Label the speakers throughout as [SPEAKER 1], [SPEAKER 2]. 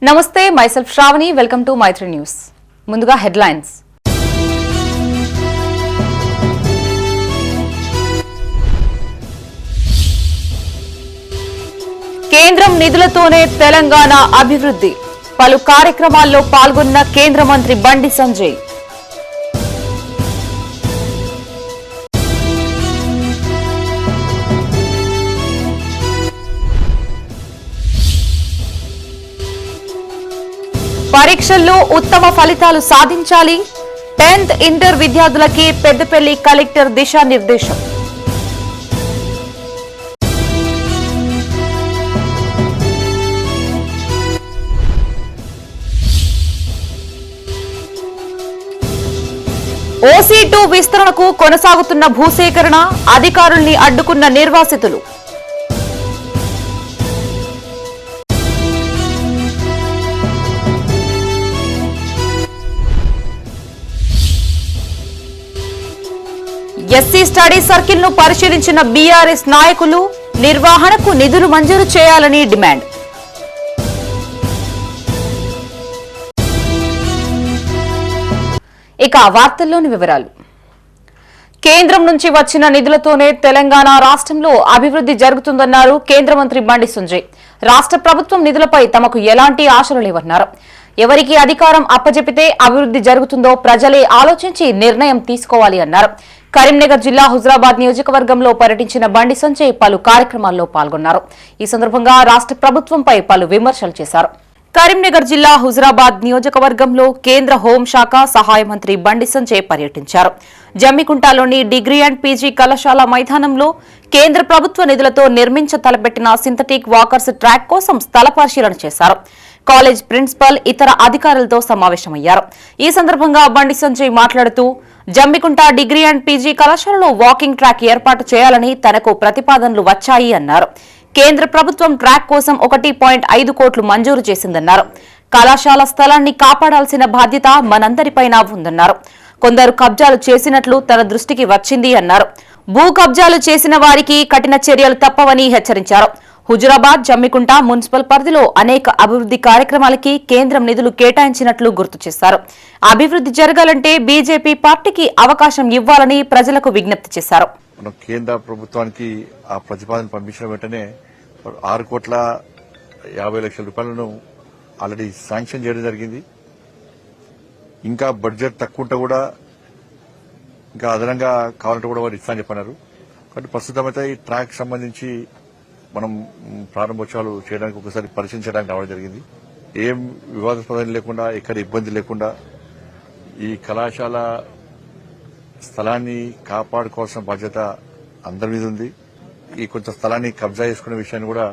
[SPEAKER 1] నమస్తే myself Sravani welcome to Maitri news. ముందుగా headlines. కేంద్రం నిధులతోనే తెలంగాణ అభివృద్ధి. పలు కార్యక్రమాల్లో పాల్గొన్న కేంద్ర మంత్రి బండి సంజయ్. పరీక్షల్లో ఉత్తమ ఫలితాలు సాధించాలి. 10th ఇంటర్ విద్యార్థులకి పెద్దపల్లి కలెక్టర్ దిశానిర్దేశం. OC2 విస్తరణకు కొనసాగుతున్న భూసేకరణ, అధికారుల్ని అడ్డుకున్న నిర్వాసితులు. ఎస్సీ స్టడీ సర్కిల్ ను పరిశీలించిన బీఆర్ఎస్ నాయకులు, నిర్వహణకు నిధులు మంజూరు చేయాలని డిమాండ్. ఇక వార్తల్లోని వివరాలు. కేంద్రం నుంచి వచ్చిన నిధులతోనే తెలంగాణ రాష్ట్రంలో అభివృద్ధి జరుగుతుందన్నారు కేంద్ర మంత్రి బండి సంజయ్. రాష్ట్ర ప్రభుత్వం నిధులపై తమకు ఎలాంటి ఆశలు లేవన్నారు. ఎవరికి అధికారం అప్పజెపితే అభివృద్ధి జరుగుతుందో ప్రజలే ఆలోచించి నిర్ణయం తీసుకోవాలి అన్నారు. కరీంనగర్ జిల్లా హుజరాబాద్ నియోజకవర్గంలో పర్యటించిన బండి సంజయ్ పలు కార్యక్రమాల్లో పాల్గొన్నారు. ఈ సందర్భంగా రాష్ట్ర ప్రభుత్వంపై పలు విమర్శలు చేశారు. కరీంనగర్ జిల్లా హుజరాబాద్ నియోజకవర్గంలో కేంద్ర హోంశాఖ సహాయ మంత్రి బండి సంజయ్ పర్యటించారు. జమ్మికుంటలోని డిగ్రీ అండ్ పీజీ కళాశాల మైదానంలో కేంద్ర ప్రభుత్వ నిధులతో నిర్మించ తలపెట్టిన సింథటిక్ వాకర్స్ ట్రాక్ కోసం స్థల పరిశీలన చేశారు. కాలేజ్ ప్రిన్సిపల్, ఇతర అధికారులతో సమావేశమయ్యారు. ఈ సందర్భంగా బండి సంజయ్ మాట్లాడుతూ జమ్మికుంట డిగ్రీ అండ్ పీజీ కళాశాలలో వాకింగ్ ట్రాక్ ఏర్పాటు చేయాలని తనకు ప్రతిపాదనలు వచ్చాయి అన్నారు. కేంద్ర ప్రభుత్వం ట్రాక్ కోసం 1.5 కోట్లు మంజూరు చేసిందన్నారు. కళాశాల స్థలాన్ని కాపాడాల్సిన బాధ్యత మనందరిపైన ఉందన్నారు. కొందరు కబ్జాలు చేసినట్లు తన దృష్టికి వచ్చింది అన్నారు. భూ కబ్జాలు చేసిన వారికి కఠిన చర్యలు తప్పవని హెచ్చరించారు. హుజురాబాద్, జమ్మికుంట మున్సిపల్ పరిధిలో అనేక అభివృద్ధి కార్యక్రమాలకి కేంద్రం నిధులు కేటాయించినట్లు గుర్తు చేశారు. అభివృద్ధి జరగాలంటే బీజేపీ పార్టీకి అవకాశం ఇవ్వాలని ప్రజలకు విజ్ఞప్తి చేశారు.
[SPEAKER 2] కేంద్ర ప్రభుత్వానికి ఆ ప్రతిపాదన పంపించిన వెంటనే 6,50,00,000 రూపాయలను ఆల్రెడీ శాంక్షన్ చేయడం జరిగింది. ఇంకా బడ్జెట్ తక్కువ ఉంటే కూడా ఇంకా అదనంగా కావాలంటే కూడా వారు ఇస్తామని చెప్పన్నారు. కాబట్టి ప్రస్తుతం అయితే ఈ ట్రాక్ సంబంధించి మనం ప్రారంభోత్సవాలు చేయడానికి ఒకసారి పరిశీలించడానికి రావడం జరిగింది. ఏం వివాదాస్పదం లేకుండా, ఎక్కడ ఇబ్బంది లేకుండా ఈ కళాశాల స్థలాన్ని కాపాడుకోవాల్సిన బాధ్యత అందరి మీద ఉంది. ఈ కొంత స్థలాన్ని కబ్జా చేసుకునే విషయాన్ని కూడా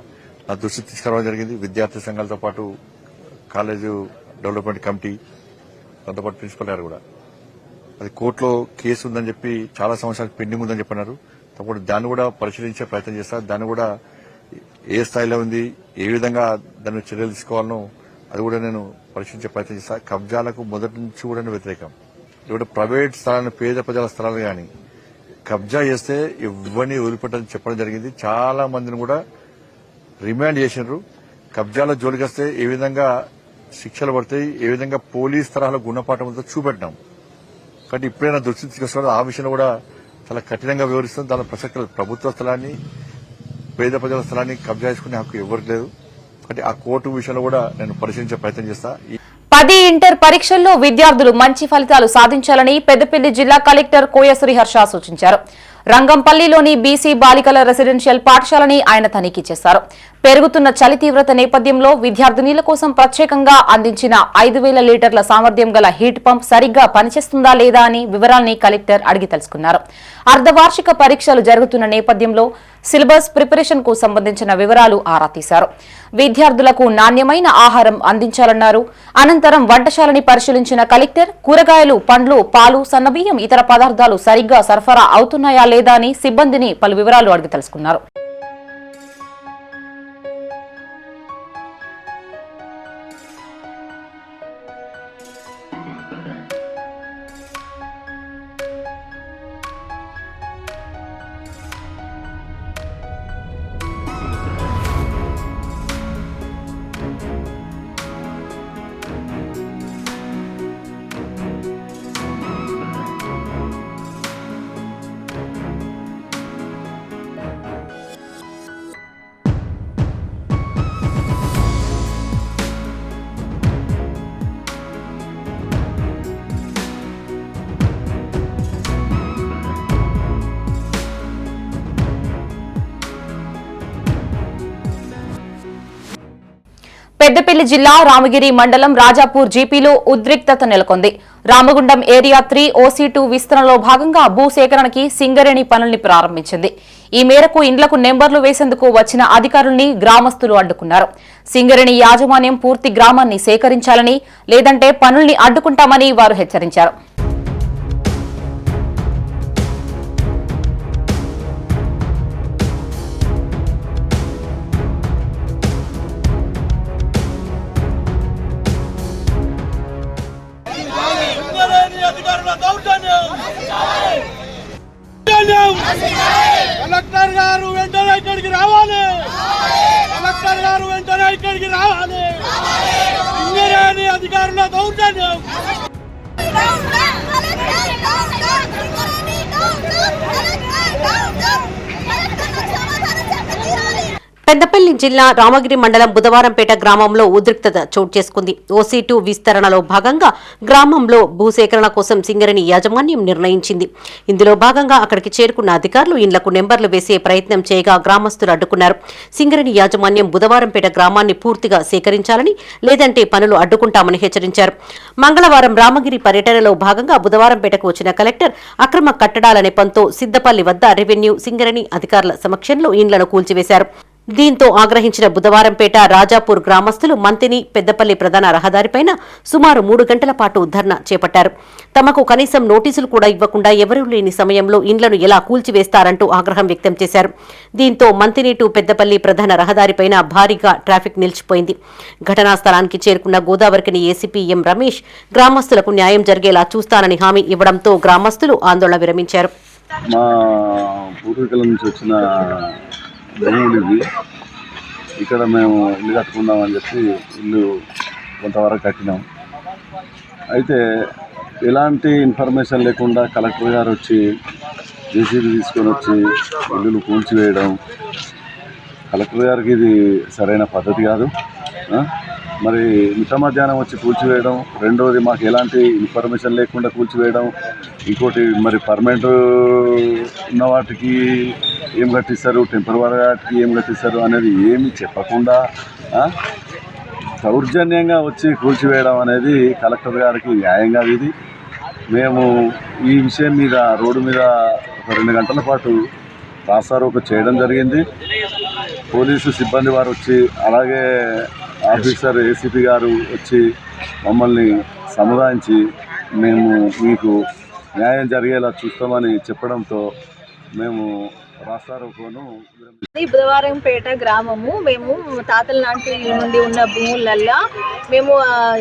[SPEAKER 2] నా దృష్టికి తీసుకురావడం జరిగింది. విద్యార్థి సంఘాలతో పాటు కాలేజు డెవలప్మెంట్ కమిటీ, దాంతో పాటు ప్రిన్సిపల్ గారు కూడా అది కోర్టులో కేసు ఉందని చెప్పి చాలా సంవత్సరాలు పెండింగ్ ఉందని చెప్పన్నారు. తప్పకుండా దాన్ని కూడా పరిశీలించే ప్రయత్నం చేస్తారు. దాన్ని కూడా ఏ స్థాయిలో ఉంది, ఏ విధంగా దాన్ని చర్యలు తీసుకోవాలనో అది కూడా నేను పరిశీలించే ప్రయత్నం చేస్తాను. కబ్జాలకు మొదటి నుంచి కూడా వ్యతిరేకం. ఇప్పుడు ప్రైవేట్ స్థలాలను, పేద ప్రజల స్థలాలు కానీ కబ్జా చేస్తే ఇవన్నీ వదిలిపెట్టని చెప్పడం జరిగింది. చాలా మందిని కూడా రిమాండ్ చేసినారు. కబ్జాల జోలికి వస్తే ఏ విధంగా శిక్షలు పడతాయి, ఏ విధంగా పోలీస్ తరహాలో గుణపాఠంతో చూపెట్టినాం. కాబట్టి ఇప్పుడైనా దృష్టి తీసుకొస్తున్నారు. ఆ విషయంలో కూడా చాలా కఠినంగా వివరిస్తుంది. దాని ప్రసక్తి ప్రభుత్వ స్థలాన్ని, పేద ప్రజల స్థలాన్ని కబ్జా చేసుకునే హక్కు ఎవరికి లేదు. కాబట్టి ఆ కోర్టు విషయంలో కూడా నేను పరిశీలించే ప్రయత్నం చేస్తా.
[SPEAKER 1] 10 ఇంటర్ పరీక్షల్లో విద్యార్థులు మంచి ఫలితాలు సాధించాలని పెద్దపల్లి జిల్లా కలెక్టర్ కోయ శ్రీహర్ష సూచించారు. రంగంపల్లిలోని బీసీ బాలికల రెసిడెన్షియల్ పాఠశాలని ఆయన తనిఖీ చేశారు. పెరుగుతున్న చలి తీవ్రత నేపథ్యంలో విద్యార్థినీల కోసం ప్రత్యేకంగా అందించిన 5,000 లీటర్ల సామర్థ్యం గల హీట్ పంప్ సరిగ్గా పనిచేస్తుందా లేదా అని వివరాల్ని కలెక్టర్ అడిగి తెలుసుకున్నారు. అర్ధవార్షిక పరీక్షలు జరుగుతున్న నేపథ్యంలో సిలబస్ ప్రిపరేషన్ కు సంబంధించిన వివరాలు ఆరా తీశారు. విద్యార్థులకు నాణ్యమైన ఆహారం అందించాలన్నారు. అనంతరం వంటశాలని పరిశీలించిన కలెక్టర్ కూరగాయలు, పండ్లు, పాలు, సన్నబియ్యం, ఇతర పదార్థాలు సరిగ్గా సరఫరా అవుతున్నాయా లేదా అని సిబ్బందిని పలు వివరాలు అడిగి తెలుసుకున్నారు. పెద్దపల్లి జిల్లా రామగిరి మండలం రాజాపూర్ జీపీలో ఉద్రిక్తత నెలకొంది. రామగుండం ఏరియా 3 OC2 విస్తరణలో భాగంగా భూసేకరణకి సింగరేణి పనుల్ని ప్రారంభించింది. ఈ మేరకు ఇండ్లకు నెంబర్లు వేసేందుకు వచ్చిన అధికారుల్ని గ్రామస్తులు అడ్డుకున్నారు. సింగరేణి యాజమాన్యం పూర్తి గ్రామాన్ని సేకరించాలని, లేదంటే పనుల్ని అడ్డుకుంటామని వారు హెచ్చరించారు.
[SPEAKER 3] కలెక్టర్ గారు వెంటనే ఇక్కడికి రావాలి. కలెక్టర్ గారు వెంటనే ఇక్కడికి రావాలి. సింగరేణి అధికారుల దౌర్జన్యం.
[SPEAKER 4] పెద్దపల్లి జిల్లా రామగిరి మండలం బుధవారంపేట గ్రామంలో ఉద్రిక్తత చోటు చేసుకుంది. OC2 విస్తరణలో భాగంగా గ్రామంలో భూసేకరణ కోసం సింగరేణి యాజమాన్యం నిర్ణయించింది. ఇందులో భాగంగా అక్కడికి చేరుకున్న అధికారులు ఇండ్లకు నెంబర్లు వేసే ప్రయత్నం చేయగా గ్రామస్తులు అడ్డుకున్నారు. సింగరేణి యాజమాన్యం బుధవారంపేట గ్రామాన్ని పూర్తిగా సేకరించాలని, లేదంటే పనులు అడ్డుకుంటామని హెచ్చరించారు. మంగళవారం రామగిరి పర్యటనలో భాగంగా బుధవారంపేటకు వచ్చిన కలెక్టర్ అక్రమ కట్టడాల నెపంతో సిద్దపల్లి వద్ద రెవెన్యూ, సింగరేణి అధికారుల సమక్షంలో ఇండ్లను కూల్చివేశారు. దీంతో ఆగ్రహించిన బుధవారంపేట రాజాపూర్ గ్రామస్తులు మంతిని పెద్దపల్లి ప్రధాన రహదారిపైన సుమారు 3 గంటల పాటు ధర్నా చేపట్టారు. తమకు కనీసం నోటీసులు కూడా ఇవ్వకుండా ఎవరూ లేని సమయంలో ఇండ్లను ఎలా కూల్చివేస్తారంటూ ఆగ్రహం వ్యక్తం చేశారు. దీంతో మంతిని టు పెద్దపల్లి ప్రధాన రహదారిపైన భారీగా ట్రాఫిక్ నిలిచిపోయింది. ఘటనా స్థలానికి చేరుకున్న గోదావరికని ఏసీపీ ఎం రమేష్ గ్రామస్తులకు న్యాయం జరిగేలా చూస్తానని హామీ ఇవ్వడంతో గ్రామస్తులు ఆందోళన విరమించారు.
[SPEAKER 5] మా పూర్వీకుల నుంచి వచ్చిన భూములు ఇవి. ఇక్కడ మేము ఇల్లు కట్టుకుందామని చెప్పి ఇల్లు కొంతవరకు కట్టినాం. అయితే ఎలాంటి ఇన్ఫర్మేషన్ లేకుండా కలెక్టర్ గారు వచ్చి జేసీబీ తీసుకొని వచ్చి ఇల్లులు కూల్చివేయడం కలెక్టర్ గారికి ఇది సరైన పద్ధతి కాదు. మరి మిట్ట మధ్యాహ్నం వచ్చి కూల్చివేయడం, రెండోది మాకు ఎలాంటి ఇన్ఫర్మేషన్ లేకుండా కూల్చివేయడం, ఇంకోటి మరి పర్మనెంట్ ఉన్న వాటికి ఏం కట్టిస్తారు, టెంపరరీ వాటికి ఏం కట్టిస్తారు అనేది ఏమి చెప్పకుండా దౌర్జన్యంగా వచ్చి కూల్చివేయడం అనేది కలెక్టర్ గారికి న్యాయంగా ఇది. మేము ఈ విషయం మీద రోడ్డు మీద ఒక 2 గంటల పాటు రాస్తారోకో చేయడం జరిగింది. పోలీసు సిబ్బంది వారు వచ్చి, అలాగే ఆఫీసర్ ఏసీపీ గారు వచ్చి మమ్మల్ని సముదాయించి మేము మీకు న్యాయం జరిగేలా చూస్తామని చెప్పడంతో మేము రాస్తారోకోను.
[SPEAKER 6] బుధవారంపేట గ్రామము. మేము తాతల నాటి నుండి ఉన్న భూములల్లో మేము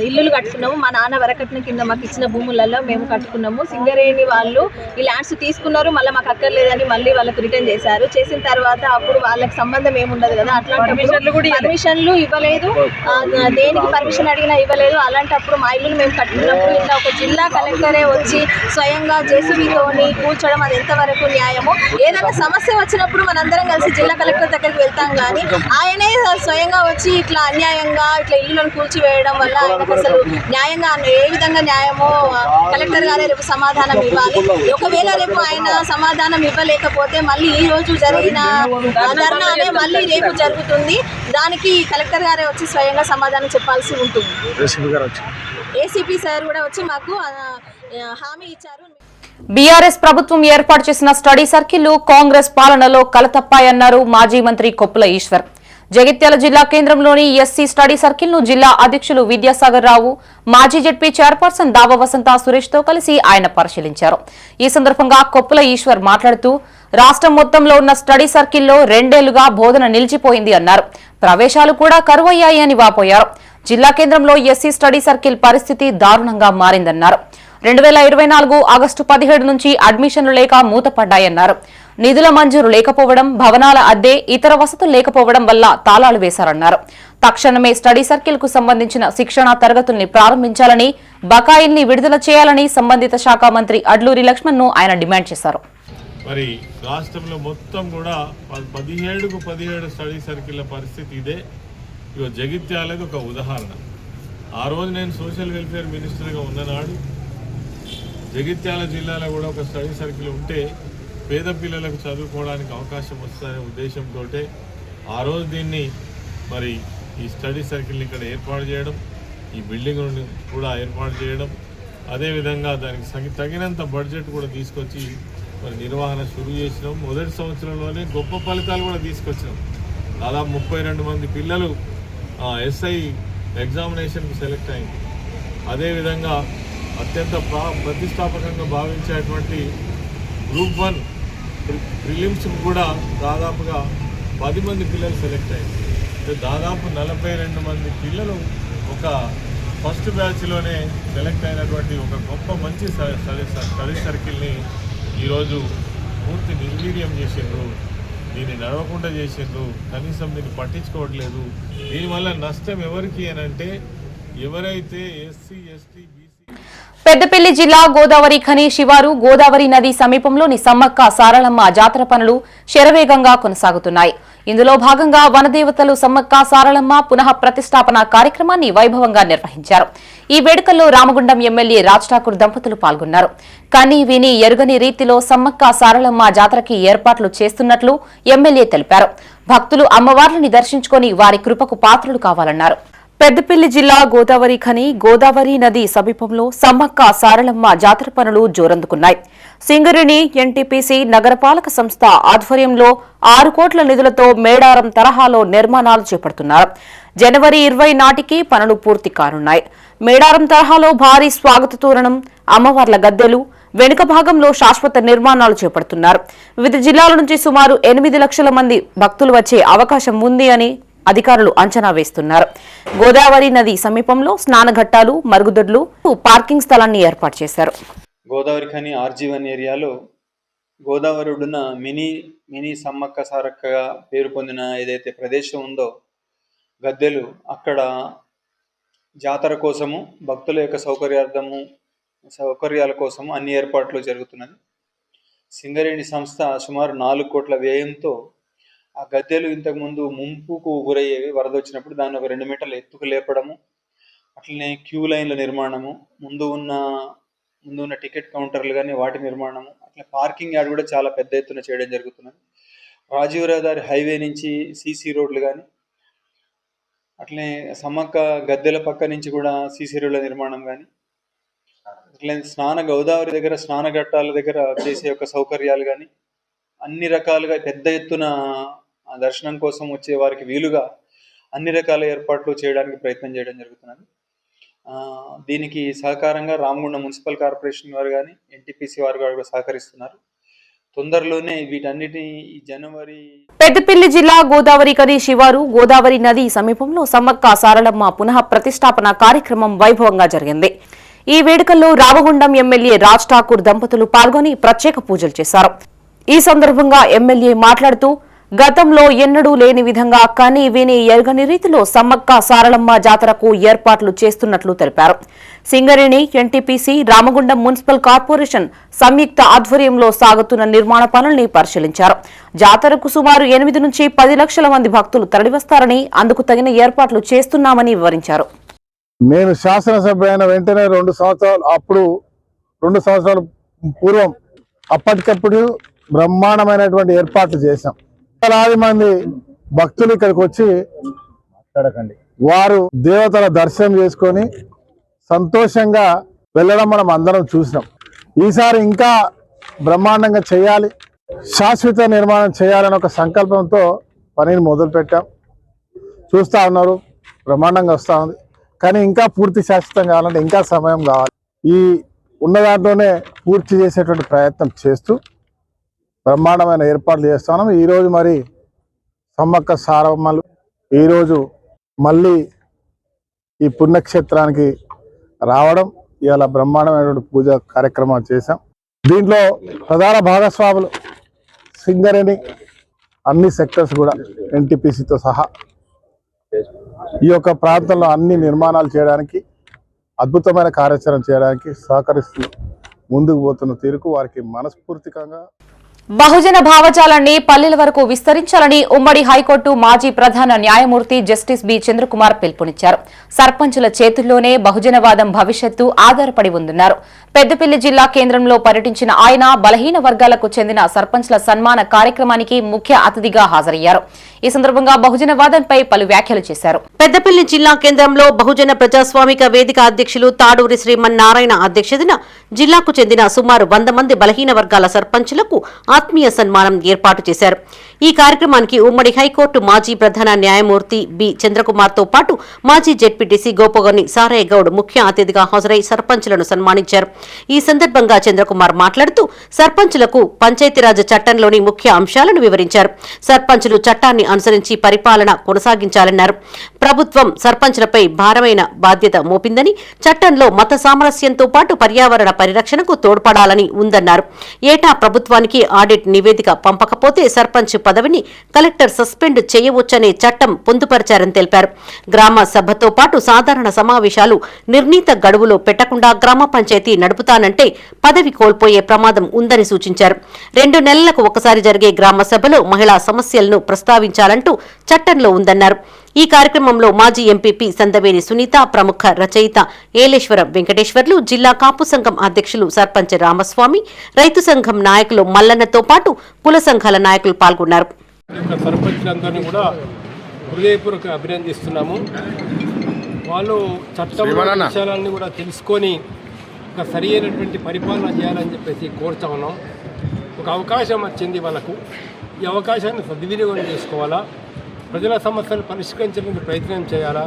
[SPEAKER 6] ఇల్లులు కట్టుకున్నాము. మా నాన్న వరకట్నం కింద మాకు ఇచ్చిన భూములలో మేము కట్టుకున్నాము. సింగరేణి వాళ్ళు ఈ ల్యాండ్స్ తీసుకున్నారు, మళ్ళీ మాకు అక్కర్లేదని మళ్ళీ వాళ్ళకు రిటర్న్ చేశారు. చేసిన తర్వాత అప్పుడు వాళ్ళకి సంబంధం ఏముండదు కదా, అట్లాంటి పర్మిషన్లు ఇవ్వలేదు, దేనికి పర్మిషన్ అడిగినా ఇవ్వలేదు. అలాంటప్పుడు మా ఇల్లులు మేము కట్టుకున్నప్పుడు ఇట్లా ఒక జిల్లా కలెక్టరే వచ్చి స్వయంగా జేసీబీతోని కూల్చడం అది ఎంతవరకు న్యాయము? ఏదైనా సమస్య వచ్చినప్పుడు మనందరం కలిసి జిల్లా కలెక్టర్ దగ్గరికి వెళ్తాం, కానీ ఆయనే స్వయంగా వచ్చి ఇట్లా అన్యాయంగా ఇట్లా ఇల్లులను కూల్చివేయడం వల్ల ఆయనకు అసలు న్యాయంగా ఏ విధంగా న్యాయమో కలెక్టర్ గారే రేపు సమాధానం ఇవ్వాలి. ఒకవేళ రేపు ఆయన సమాధానం ఇవ్వలేకపోతే మళ్ళీ ఈ రోజు జరిగిన ధర్నానే మళ్ళీ రేపు జరుగుతుంది. దానికి కలెక్టర్ గారే వచ్చి స్వయంగా సమాధానం చెప్పాల్సి ఉంటుంది. ఏసీపీ సార్ కూడా వచ్చి మాకు హామీ ఇచ్చారు.
[SPEAKER 1] బీఆర్ఎస్ ప్రభుత్వం ఏర్పాటు చేసిన స్టడీ సర్కిళ్లు కాంగ్రెస్ పాలనలో కలతప్పాయన్నారు మాజీ మంత్రి కొప్పుల ఈశ్వర్. జగిత్యాల జిల్లా కేంద్రంలోని ఎస్సీ స్టడీ సర్కిల్ ను జిల్లా అధ్యక్షులు విద్యాసాగర్ రావు, మాజీ జెడ్పీ చైర్పర్సన్ దావ వసంత సురేష్ తో కలిసి ఆయన పరిశీలించారు. ఈ సందర్భంగా కొప్పుల ఈశ్వర్ మాట్లాడుతూ రాష్ట్రం మొత్తంలో ఉన్న స్టడీ సర్కిల్లో 2 ఏళ్లుగా బోధన నిలిచిపోయింది అన్నారు. ప్రవేశాలు కూడా కరువయ్యాయి అని వాపోయారు. జిల్లా కేంద్రంలో ఎస్సీ స్టడీ సర్కిల్ పరిస్థితి దారుణంగా మారిందన్నారు. 2024 ఆగస్టు 17 నుంచి అడ్మిషన్లు లేక మూతపడ్డాయన్నారు. నిధుల మంజూరు లేకపోవడం, భవనాల అద్దె, ఇతర వసతులు లేకపోవడం వల్ల తాళాలు వేశారన్నారు. తక్షణమే స్టడీ సర్కిల్ కు సంబంధించిన శిక్షణా తరగతుల్ని ప్రారంభించాలని, బకాయిల్ని విడుదల చేయాలని సంబంధిత శాఖ మంత్రి అడ్లూరి లక్ష్మణ్ ను ఆయన డిమాండ్ చేశారు.
[SPEAKER 7] మరి రాష్ట్రంలో మొత్తం కూడా 17కు 17 స్టడీ సర్కిళ్ల పరిస్థితి ఇదే. ఇక జగిత్యాలకు ఒక ఉదాహరణ. ఆ రోజు నేను సోషల్ వెల్ఫేర్ మినిస్టర్గా ఉన్ననాడు జగిత్యాల జిల్లాలో కూడా ఒక స్టడీ సర్కిల్ ఉంటే పేద పిల్లలకు చదువుకోవడానికి అవకాశం వస్తుందనే ఉద్దేశంతో ఆ రోజు దీన్ని మరి ఈ స్టడీ సర్కిల్ని ఇక్కడ ఏర్పాటు చేయడం, ఈ బిల్డింగ్ కూడా ఏర్పాటు చేయడం, అదేవిధంగా దానికి తగినంత బడ్జెట్ కూడా తీసుకొచ్చి మరి నిర్వహణ షురూ చేసినాం. మొదటి సంవత్సరంలోనే గొప్ప ఫలితాలు కూడా తీసుకొచ్చినాం. దాదాపు 32 మంది పిల్లలు ఎస్ఐ ఎగ్జామినేషన్కి సెలెక్ట్ అయింది. అదేవిధంగా అత్యంత ప్రతిష్టాపకంగా భావించేటువంటి గ్రూప్ 1 ప్రిలిమ్స్కి కూడా దాదాపుగా 10 మంది పిల్లలు సెలెక్ట్ అయింది. దాదాపు 42 మంది పిల్లలు ఒక ఫస్ట్ బ్యాచ్లోనే సెలెక్ట్ అయినటువంటి ఒక గొప్ప మంచి స్టడీ సర్కిల్ని ఈరోజు పూర్తి నిర్వీర్యం చేసిండ్రు. దీన్ని నడవకుండా చేసిండ్రు. కనీసం దీన్ని పట్టించుకోవట్లేదు. దీనివల్ల నష్టం ఎవరికి అనంటే ఎవరైతే ఎస్సీ, ఎస్టీ, బీసీ.
[SPEAKER 1] పెద్దపల్లి జిల్లా గోదావరి ఖని శివారు గోదావరి నది సమీపంలోని సమ్మక్క సారళమ్మ జాతర పనులు శరవేగంగా కొనసాగుతున్నాయి. ఇందులో భాగంగా వనదేవతలు సమ్మక్క సారళమ్మ పునః ప్రతిష్టాపన కార్యక్రమాన్ని వైభవంగా నిర్వహించారు. ఈ వేడుకల్లో రామగుండం ఎమ్మెల్యే రాజ్ ఠాకూర్ దంపతులు పాల్గొన్నారు. కని విని ఎరుగని రీతిలో సమ్మక్క సారళమ్మ జాతరకి ఏర్పాట్లు చేస్తున్నట్లు ఎమ్మెల్యే తెలిపారు. భక్తులు అమ్మవార్లని దర్శించుకుని వారి కృపకు పాత్రులు కావాలన్నారు. పెద్దపల్లి జిల్లా గోదావరి ఖని గోదావరి నది సమీపంలో సమ్మక్క సారళమ్మ జాతర పనులు జోరందుకున్నాయి. సింగరేణి ఎన్టీపీసీ నగరపాలక సంస్థ ఆధ్వర్యంలో 6 కోట్ల నిధులతో మేడారం తరహాలో నిర్మాణాలు చేపడుతున్నారు. జనవరి 20 నాటికి పనులు పూర్తి కానున్నాయి. మేడారం తరహాలో భారీ స్వాగత తోరణం, అమ్మవార్ల గద్దెలు, వెనుక భాగంలో శాశ్వత నిర్మాణాలు చేపడుతున్నారు. వివిధ జిల్లాల నుంచి సుమారు 8 లక్షల మంది భక్తులు వచ్చే అవకాశం ఉంది అని అధికారులు అంచనా వేస్తున్నారు. గోదావరి నది సమీపంలో స్నానఘట్టాలు, మరుగుదొడ్లు, పార్కింగ్ స్థలాన్ని ఏర్పాటు చేశారు.
[SPEAKER 8] గోదావరి ఖని RG1 ఏరియాలో గోదావరి ఒడ్డున మినీ సమ్మక్క సారక్కగా పేరు పొందిన ఏదైతే ప్రదేశం ఉందో గద్దెలు, అక్కడ జాతర కోసము భక్తుల యొక్క సౌకర్యాల కోసము అన్ని ఏర్పాట్లు జరుగుతున్నది. సింగరేణి సంస్థ సుమారు 4 కోట్ల వ్యయంతో ఆ గద్దెలు ఇంతకుముందు ముంపుకు గురయ్యేవి. వరద వచ్చినప్పుడు దాన్ని ఒక 2 మీటర్ల ఎత్తుకు లేపడము, అట్లనే క్యూ లైన్ల నిర్మాణము, ముందు ఉన్న టికెట్ కౌంటర్లు కానీ వాటి నిర్మాణము, అట్లా పార్కింగ్ యార్డ్ కూడా చాలా పెద్ద ఎత్తున చేయడం జరుగుతున్నది. రాజీవ్ రహదారి హైవే నుంచి సీసీ రోడ్లు కానీ, అట్లనే సమ్మక్క గద్దెల పక్క నుంచి కూడా సీసీ రోడ్ల నిర్మాణం కానీ, అట్లనే గోదావరి దగ్గర స్నానఘట్టాల దగ్గర చేసే యొక్క సౌకర్యాలు కానీ, అన్ని రకాలుగా పెద్ద ఎత్తున దర్శనం కోసం వచ్చే వారికి వీలుగా అన్ని రకాల ఏర్పాట్లు చేయడానికి ప్రయత్నం చేయడం జరుగుతున్నది. దీనికి సహకారంగా రామగుండం మున్సిపల్ కార్పొరేషన్ వారు కానీ ఎన్టీపీసీ వారు కూడా సహకరిస్తున్నారు. తొందరలోనే వీటన్నిటి జనవరి.
[SPEAKER 1] పెద్దపల్లి జిల్లా గోదావరి ఖని శివారు గోదావరి నది సమీపంలో సమ్మక్క సారళమ్మ పునః ప్రతిష్టాపన కార్యక్రమం వైభవంగా జరిగింది. ఈ వేడుకల్లో రామగుండం ఎమ్మెల్యే రాజ్ ఠాకూర్ దంపతులు పాల్గొని ప్రత్యేక పూజలు చేశారు. ఈ సందర్భంగా ఎమ్మెల్యే మాట్లాడుతూ గతంలో ఎన్నడూ లేని విధంగా కని విని ఎరగని రీతిలో సమ్మక్క సారళమ్మ జాతరకు ఏర్పాట్లు చేస్తున్నట్లు తెలిపారు. Singareni NTPC Ramagundam municipal corporation సంయుక్త ఆధ్వర్యంలో సాగుతున్న నిర్మాణ పనుల్ని పరిశీలించారు. జాతరకు సుమారు 8 నుంచి 10 లక్షల మంది భక్తులు తరలివస్తారని, అందుకు తగిన ఏర్పాట్లు చేస్తున్నామని వివరించారు.
[SPEAKER 9] నేను శాసనసభ్య అయిన వెంటనే 2 సంవత్సరాల పూర్వం అప్పటికప్పుడు బ్రహ్మాండమైనటువంటి ఏర్పాట్లు చేశాం. వేలాది మంది భక్తులు ఇక్కడికి వచ్చి వారు దేవతల దర్శనం చేసుకొని సంతోషంగా వెళ్ళడం మనం అందరం చూసినాం. ఈసారి ఇంకా బ్రహ్మాండంగా చేయాలి, శాశ్వత నిర్మాణం చేయాలని ఒక సంకల్పంతో పనిని మొదలు పెట్టాం. చూస్తూ ఉన్నారు, బ్రహ్మాండంగా వస్తూ ఉంది. కానీ ఇంకా పూర్తి శాశ్వతం కావాలంటే ఇంకా సమయం కావాలి. ఈ ఉన్న దాంట్లోనే పూర్తి చేసేటువంటి ప్రయత్నం చేస్తూ బ్రహ్మాండమైన ఏర్పాట్లు చేస్తున్నాం. ఈరోజు మరి సమ్మక్క సారమ్మలు ఈరోజు మళ్ళీ ఈ పుణ్యక్షేత్రానికి రావడం, ఇవాళ బ్రహ్మాండమైనటువంటి పూజ కార్యక్రమాలు చేశాం. దీంట్లో ప్రధాన భాగస్వాములు సింగరేణి అన్ని సెక్టర్స్ కూడా ఎన్టీపీసీతో సహా ఈ యొక్క ప్రాంతంలో అన్ని నిర్మాణాలు చేయడానికి, అద్భుతమైన కార్యాచరణ చేయడానికి సహకరిస్తూ ముందుకు పోతున్న తీరుకు వారికి మనస్ఫూర్తికంగా
[SPEAKER 1] బహుజన భావజాలాన్ని పల్లెల వరకు విస్తరించాలని ఉమ్మడి హైకోర్టు మాజీ ప్రధాన న్యాయమూర్తి జస్టిస్ బి చంద్రకుమార్ పిలుపునిచ్చారు. సర్పంచుల చేతుల్లోనే బహుజనవాదం భవిష్యత్తు ఆధారపడి ఉందన్నారు. పెద్దపల్లి జిల్లా కేంద్రంలో పర్యటించిన ఆయన బలహీన వర్గాలకు చెందిన సర్పంచ్ల సన్మాన కార్యక్రమానికి ముఖ్య అతిథిగా హాజరయ్యారు. ఈ సందర్భంగా బహుజనవాదంపై పలు వ్యాఖ్యలు చేశారు.
[SPEAKER 4] పెద్దపల్లి జిల్లా కేంద్రంలో బహుజన ప్రజాస్వామిక వేదిక అధ్యక్షులు తాడూరి శ్రీమన్నారాయణ అధ్యక్షతన జిల్లాకు చెందిన సుమారు 100 మంది బలహీన వర్గాల సర్పంచులకు ఆత్మీయ సన్మానం ఏర్పాటు చేశారు. ఈ కార్యక్రమానికి ఉమ్మడి హైకోర్టు మాజీ ప్రధాన న్యాయమూర్తి బి చంద్రకుమార్తో పాటు మాజీ జెడ్పీటీసీ గోపగొని సారయ్య గౌడ్ ముఖ్య అతిథిగా హాజరై సర్పంచులను సన్మానించారు. ఈ సందర్భంగా చంద్రకుమార్ మాట్లాడుతూ సర్పంచులకు పంచాయతీరాజ్ చట్టంలోని ముఖ్య అంశాలను వివరించారు. సర్పంచులు చట్టాన్ని అనుసరించి పరిపాలన కొనసాగించాలన్నారు. ప్రభుత్వం సర్పంచులపై భారమైన బాధ్యత మోపిందని, చట్టంలో మత సామరస్యంతో పాటు పర్యావరణ పరిరక్షణకు తోడ్పడాలని ఉందన్నారు. ఏటా ప్రభుత్వానికి ఆడిట్ నివేదిక పంపకపోతే సర్పంచ్ పదవిని కలెక్టర్ సస్పెండ్ చేయవచ్చనే చట్టం పొందుపరిచారని తెలిపారు. గ్రామ సభతో పాటు సాధారణ సమావేశాలు నిర్ణీత గడువులో పెట్టకుండా గ్రామ పంచాయతీ నడుపుతానంటే పదవి కోల్పోయే ప్రమాదం ఉందని సూచించారు. 2 నెలలకు ఒకసారి జరిగే గ్రామ సభలో మహిళా సమస్యలను ప్రస్తావించాలంటూ చట్టంలో ఉందన్నారు. ఈ కార్యక్రమంలో మాజీ ఎంపీపీ సందవేని సునీత, ప్రముఖ రచయిత ఏలేశ్వర వెంకటేశ్వర్లు, జిల్లా కాపు సంఘం అధ్యక్షులు సర్పంచ్ రామస్వామి, రైతు సంఘం నాయకులు మల్లన్నతో పాటు కుల సంఘాల నాయకులు పాల్గొన్నారు.
[SPEAKER 10] సర్పంచులందరినీ కూడా హృదయపూర్వక అభినందిస్తున్నాము. వాళ్ళు చట్టంలో విషయాలన్నీ కూడా తెలుసుకొని ఒక సరి అయినటువంటి పరిపాలన చేయాలని చెప్పేసి కోరుతా ఉన్నాం. ఒక అవకాశం వచ్చింది వాళ్ళకు, ఈ అవకాశాన్ని సద్వినియోగం చేసుకోవాలా, ప్రజల సమస్యలు పరిష్కరించడానికి ప్రయత్నం చేయాలా.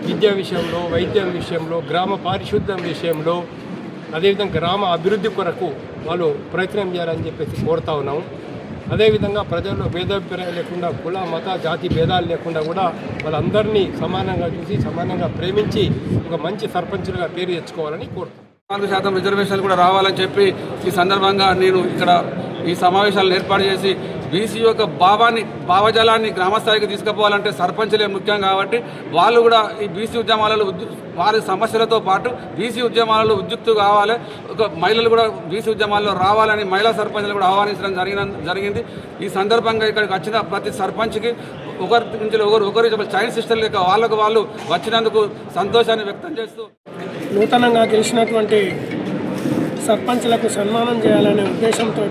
[SPEAKER 10] విద్యా విషయంలో, వైద్యం విషయంలో, గ్రామ పారిశుద్ధ్యం విషయంలో, అదేవిధంగా గ్రామ అభివృద్ధి కొరకు వాళ్ళు ప్రయత్నం చేయాలని చెప్పేసి కోరుతా ఉన్నాము. అదేవిధంగా ప్రజల్లో భేదాభిప్రాయాలు లేకుండా, కుల మత జాతి భేదాలు లేకుండా కూడా వాళ్ళందరినీ సమానంగా చూసి సమానంగా ప్రేమించి ఒక మంచి సర్పంచులుగా పేరు తెచ్చుకోవాలని కోరుతున్నాం.
[SPEAKER 11] 4% రిజర్వేషన్లు కూడా రావాలని చెప్పి ఈ సందర్భంగా నేను ఇక్కడ ఈ సమావేశాలను ఏర్పాటు చేసి బీసీ యొక్క భావజాలాన్ని గ్రామస్థాయికి తీసుకుపోవాలంటే సర్పంచులే ముఖ్యం కాబట్టి వాళ్ళు కూడా ఈ బీసీ ఉద్యమాలలో వారి సమస్యలతో పాటు బీసీ ఉద్యమాలలో ఉద్యుక్తు కావాలి. ఒక మహిళలు కూడా బీసీ ఉద్యమాల్లో రావాలని మహిళా సర్పంచులు కూడా ఆహ్వానించడం జరిగింది. ఈ సందర్భంగా ఇక్కడికి వచ్చిన ప్రతి సర్పంచ్కి ఒకరి నుంచి ఒకరు చైల్డ్ సిస్టర్ లెక్క వాళ్ళకు వాళ్ళు వచ్చినందుకు సంతోషాన్ని వ్యక్తం చేస్తూ
[SPEAKER 12] నూతనంగా గెలిచినటువంటి సర్పంచ్లకు సన్మానం చేయాలనే ఉద్దేశంతో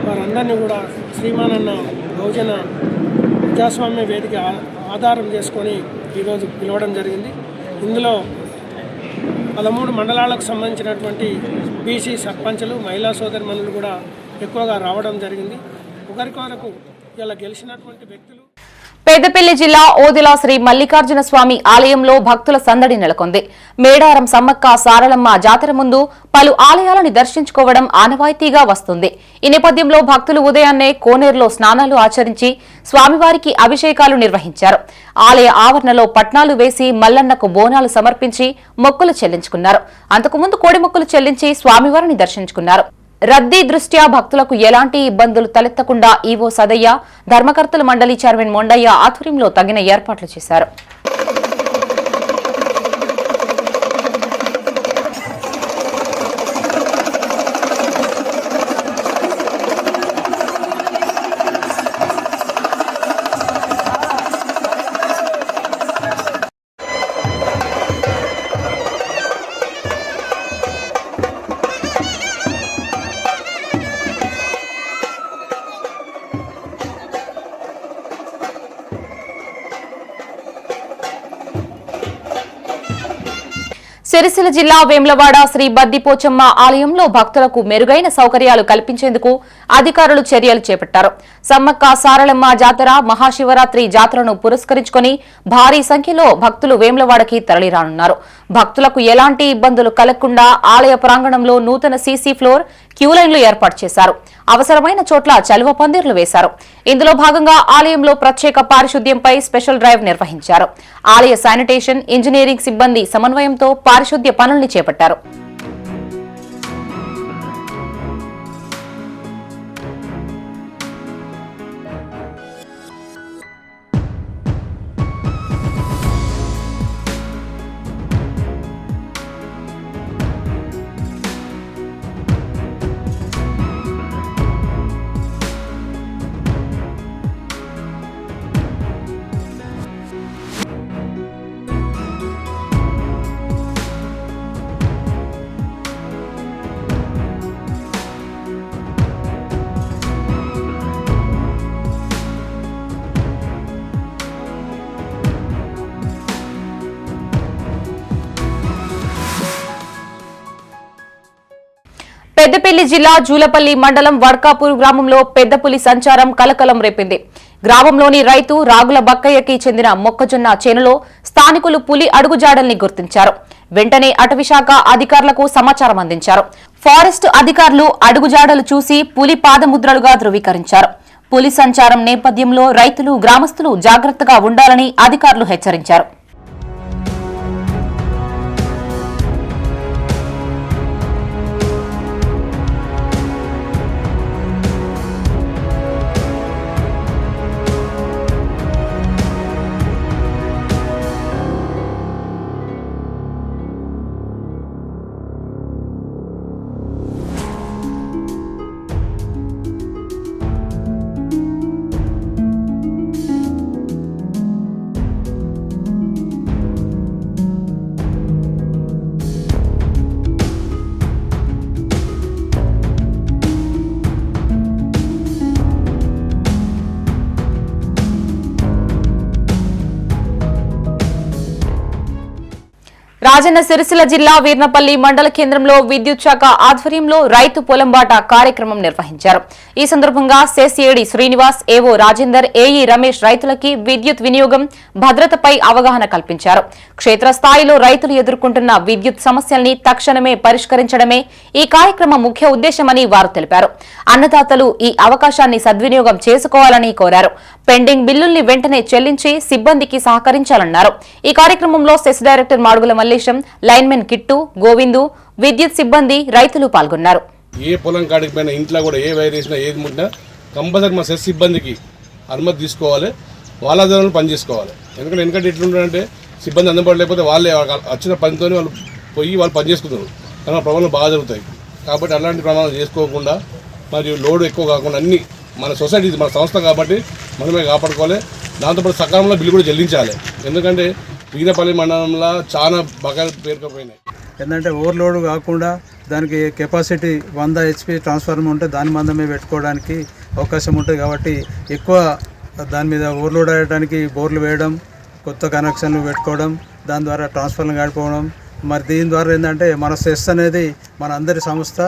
[SPEAKER 12] వారందరినీ కూడా శ్రీమానన్న బహుజన ప్రజాస్వామ్య వేదిక ఆధారం చేసుకొని ఈరోజు పిలవడం జరిగింది. ఇందులో 13 మండలాలకు సంబంధించినటువంటి బీసీ సర్పంచులు, మహిళా సోదరిమణులు కూడా ఎక్కువగా రావడం జరిగింది. ఒకరికొరకు ఇలా గెలిచినటువంటి వ్యక్తులు.
[SPEAKER 1] పెద్దపల్లి జిల్లా ఓదెల శ్రీ మల్లికార్జున స్వామి ఆలయంలో భక్తుల సందడి నెలకొంది. మేడారం సమ్మక్క సారలమ్మ జాతర ముందు పలు ఆలయాలను దర్శించుకోవడం ఆనవాయితీగా వస్తుంది. ఈ నేపథ్యంలో భక్తులు ఉదయాన్నే కోనేరులో స్నానాలు ఆచరించి స్వామివారికి అభిషేకాలు నిర్వహించారు. ఆలయ ఆవరణలో పట్నాలు వేసి మల్లన్నకు బోనాలు సమర్పించి మొక్కులు చెల్లించుకున్నారు. అంతకుముందు కోడి మొక్కులు చెల్లించి స్వామివారిని దర్శించుకున్నారు. రద్దీ దృష్ట్యా భక్తులకు ఎలాంటి ఇబ్బందులు తలెత్తకుండా ఈవో సదయ్య, ధర్మకర్తల మండలి చైర్మన్ మొండయ్య ఆధ్వర్యంలో తగిన ఏర్పాట్లు చేశారు. సిరిసిల్ల జిల్లా వేములవాడ శ్రీ బద్దిపోచమ్మ ఆలయంలో భక్తులకు మెరుగైన సౌకర్యాలు కల్పించేందుకు అధికారులు చర్యలు చేపట్టారు. సమ్మక్క సారలమ్మ జాతర, మహాశివరాత్రి జాతరను పురస్కరించుకుని భారీ సంఖ్యలో భక్తులు వేములవాడకి తరలిరానున్నారు. భక్తులకు ఎలాంటి ఇబ్బందులు కలగకుండా ఆలయ ప్రాంగణంలో నూతన సీసీ ఫ్లోర్, క్యూలైన్లు ఏర్పాటు చేశారు. అవసరమైన చోట్ల చలువ పందిర్లు వేశారు. ఇందులో భాగంగా ఆలయంలో ప్రత్యేక పారిశుద్ధ్యంపై స్పెషల్ డ్రైవ్ నిర్వహించారు. ఆలయ శానిటేషన్, ఇంజనీరింగ్ సిబ్బంది సమన్వయంతో పారిశుద్ధ్య పనుల్ని చేపట్టారు. పెద్దపల్లి జిల్లా జూలపల్లి మండలం వడ్కాపూర్ గ్రామంలో పెద్ద పులి సంచారం కలకలం రేపింది. గ్రామంలోని రైతు రాగుల బక్కయ్యకి చెందిన మొక్కజొన్న చేనులో స్థానికులు పులి అడుగుజాడల్ని గుర్తించారు. వెంటనే అటవీశాఖ అధికారులకు సమాచారం అందించారు. ఫారెస్ట్ అధికారులు అడుగుజాడలు చూసి పులి పాదముద్రలుగా ధృవీకరించారు. పులి సంచారం నేపథ్యంలో రైతులు గ్రామస్తులు జాగ్రత్తగా ఉండాలని అధికారులు హెచ్చరించారు. రాజన్న సిరిసిల్ల జిల్లా వీర్నపల్లి మండల కేంద్రంలో విద్యుత్ శాఖ ఆధ్వర్యంలో రైతు పొలంబాట కార్యక్రమం నిర్వహించారు. ఈ సందర్భంగా సెసిఏడి శ్రీనివాస్, ఏవో రాజేందర్, ఏఈ రమేష్ రైతులకి విద్యుత్ వినియోగం, భద్రతపై అవగాహన కల్పించారు. క్షేత్రస్థాయిలో రైతులు ఎదుర్కొంటున్న విద్యుత్ సమస్యల్ని తక్షణమే పరిష్కరించడమే ఈ కార్యక్రమం ముఖ్య ఉద్దేశమని వారు తెలిపారు. అన్నదాతలు ఈ అవకాశాన్ని సద్వినియోగం చేసుకోవాలని కోరారు. పెండింగ్ బిల్లుల్ని వెంటనే చెల్లించి సిబ్బందికి సహకరించాలన్నారు. ఈ కార్యక్రమంలో CESS director Madugula Mallesham, linemen Kittu, Govindu, విద్యుత్ సిబ్బంది, రైతులు పాల్గొన్నారు.
[SPEAKER 13] ఏ పొలం కాడికి పోయినా ఇంట్లో కూడా ఏ వైర్ వేసినా ఏది ముట్టినా కంపల్సరీ మా సెస్ సిబ్బందికి అనుమతి తీసుకోవాలి. వాళ్ళ ఆధారంలో పని చేసుకోవాలి. ఎందుకంటే ఎట్లుంటారంటే సిబ్బంది అందుబాటు లేకపోతే వాళ్ళే వచ్చిన పనితో వాళ్ళు పోయి వాళ్ళు పని చేసుకుంటారు. కానీ ప్రమాదాలు బాగా జరుగుతాయి. కాబట్టి అలాంటి ప్రమాదాలు చేసుకోకుండా మరియు లోడ్ ఎక్కువ కాకుండా అన్ని మన సొసైటీ మన సంస్థ కాబట్టి మనమే కాపాడుకోవాలి. దాంతోపాటు సకాలంలో బిల్లు కూడా చెల్లించాలి. ఎందుకంటే వీరపల్లి మండలంలో చాలా బకాయిలు పేరుకుపోయినాయి.
[SPEAKER 14] ఏంటంటే ఓవర్లోడ్ కాకుండా దానికి కెపాసిటీ 100 HP ట్రాన్స్ఫార్మర్ ఉంటే దాని మందమే పెట్టుకోవడానికి అవకాశం ఉంటుంది. కాబట్టి ఎక్కువ దాని మీద ఓవర్లోడ్ అయ్యడానికి బోర్లు వేయడం, కొత్త కనెక్షన్లు పెట్టుకోవడం, దాని ద్వారా ట్రాన్స్ఫార్మర్లు గడిపోవడం. మరి దీని ద్వారా ఏంటంటే మన సెస్ అనేది మన అందరి సంస్థ.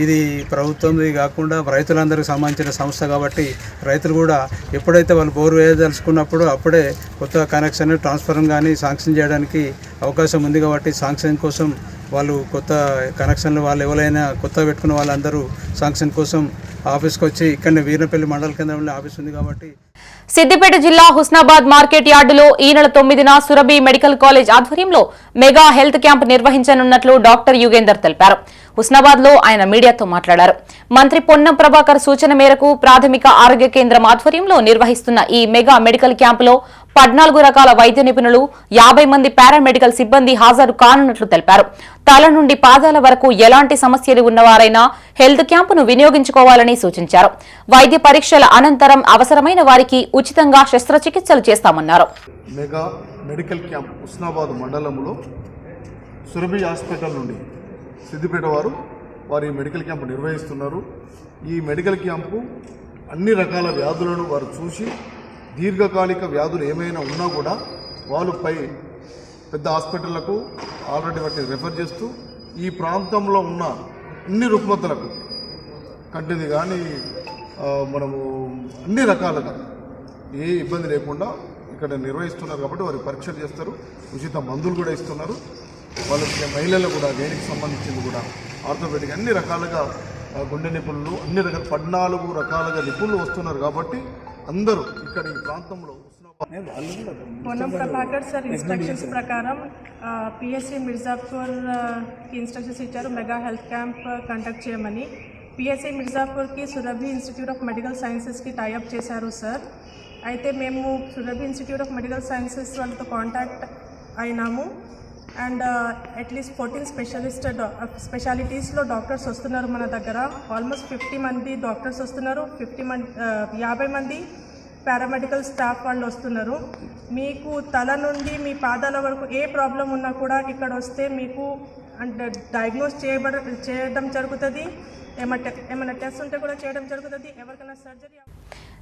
[SPEAKER 14] ఇది ప్రభుత్వంది కాకుండా రైతులందరికీ సంబంధించిన సంస్థ కాబట్టి రైతులు కూడా ఎప్పుడైతే వాళ్ళు బోర్ వేయదలుచుకున్నప్పుడు అప్పుడే కొత్త కనెక్షన్ ట్రాన్స్ఫార్మర్ కానీ శాంక్షన్ చేయడానికి అవకాశం ఉంది. కాబట్టి శాంక్షన్ కోసం వాళ్ళు కొత్త కనెక్షన్లు వాళ్ళు ఎవరైనా కొత్త పెట్టుకున్న వాళ్ళందరూ శాంక్షన్ కోసం ఆఫీస్కి వచ్చి ఇక్కడనే వీర్నపల్లి మండల కేంద్రంలో ఆఫీస్ ఉంది కాబట్టి.
[SPEAKER 1] సిద్దిపేట జిల్లా హుస్నాబాద్ మార్కెట్ యార్డులో ఈ నెల 9న సురభి మెడికల్ కాలేజ్ ఆధ్వర్యంలో మెగా హెల్త్ క్యాంప్ నిర్వహించనున్నట్లు డాక్టర్ యుగేందర్ తెలిపారు. హుస్నాబాద్ లో ఆయన మీడియాతో మాట్లాడారు. మంత్రి పొన్నం ప్రభాకర్ సూచన మేరకు ప్రాథమిక ఆరోగ్య కేంద్రం ఆధ్వర్యంలో నిర్వహిస్తున్న ఈ మెగా మెడికల్ క్యాంపులో 14 రకాల వైద్య నిపుణులు, 50 మంది పారామెడికల్ సిబ్బంది హాజరు కానున్నట్లు తెలిపారు. తల నుండి పాదాల వరకు ఎలాంటి సమస్యలు ఉన్నవారైనా హెల్త్ క్యాంపును వినియోగించుకోవాలని సూచించారు. వైద్య పరీక్షల అనంతరం అవసరమైన వారికి ఉచితంగా శస్త్రచికిత్సలు చేస్తామన్నారు.
[SPEAKER 15] మెగా మెడికల్ క్యాంప్ హుస్నాబాద్ మండలంలో సురభి హాస్పిటల్ నుండి సిద్దిపేట వారి మెడికల్ క్యాంపు నిర్వహిస్తున్నారు. ఈ మెడికల్ క్యాంపు అన్ని రకాల వ్యాధులను వారు చూసి దీర్ఘకాలిక వ్యాధులు ఏమైనా ఉన్నా కూడా వాళ్ళపై పెద్ద హాస్పిటళ్లకు ఆల్రెడీ వాటిని రెఫర్ చేస్తూ ఈ ప్రాంతంలో ఉన్న అన్ని రుగ్మతలకు కంటిది కానీ మనము అన్ని రకాలుగా ఏ ఇబ్బంది లేకుండా ఇక్కడ నిర్వహిస్తున్నారు. కాబట్టి వారికి పరీక్షలు చేస్తారు, ఉచిత మందులు కూడా ఇస్తున్నారు. వాళ్ళకి మహిళలు కూడా దేనికి సంబంధించింది కూడా ఆర్థోపెడిక్ అన్ని రకాలుగా గుండె నిపుణులు అన్ని రకాల 14 రకాలుగా నిపుణులు వస్తున్నారు. కాబట్టి అందరూ ఇక్కడ ఈ ప్రాంతంలో
[SPEAKER 16] పొన్నం ప్రభాకర్ సార్ ఇన్స్ట్రక్షన్స్ ప్రకారం పిఎస్సి మిర్జాపూర్కి ఇన్స్ట్రక్షన్స్ ఇచ్చారు మెగా హెల్త్ క్యాంప్ కండక్ట్ చేయమని. పిఎస్సి మిర్జాపూర్కి సురభి ఇన్స్టిట్యూట్ ఆఫ్ మెడికల్ సైన్సెస్కి టైఅప్ చేశారు సార్. అయితే మేము Surabhi institute of medical sciences వాళ్ళతో కాంటాక్ట్ అయినాము. అండ్ అట్లీస్ట్ 14 స్పెషాలిటీస్లో డాక్టర్స్ వస్తున్నారు మన దగ్గర. ఆల్మోస్ట్ 50 మంది డాక్టర్స్ వస్తున్నారు. 50 మంది పారామెడికల్ స్టాఫ్ వాళ్ళు వస్తున్నారు. మీకు తల నుండి మీ పాదాల వరకు ఏ ప్రాబ్లం ఉన్నా కూడా ఇక్కడ వస్తే మీకు అంటే డయాగ్నోస్ చేయడం జరుగుతుంది. ఏమైనా టెస్ట్ ఉంటే కూడా చేయడం జరుగుతుంది. ఎవరికైనా సర్జరీ.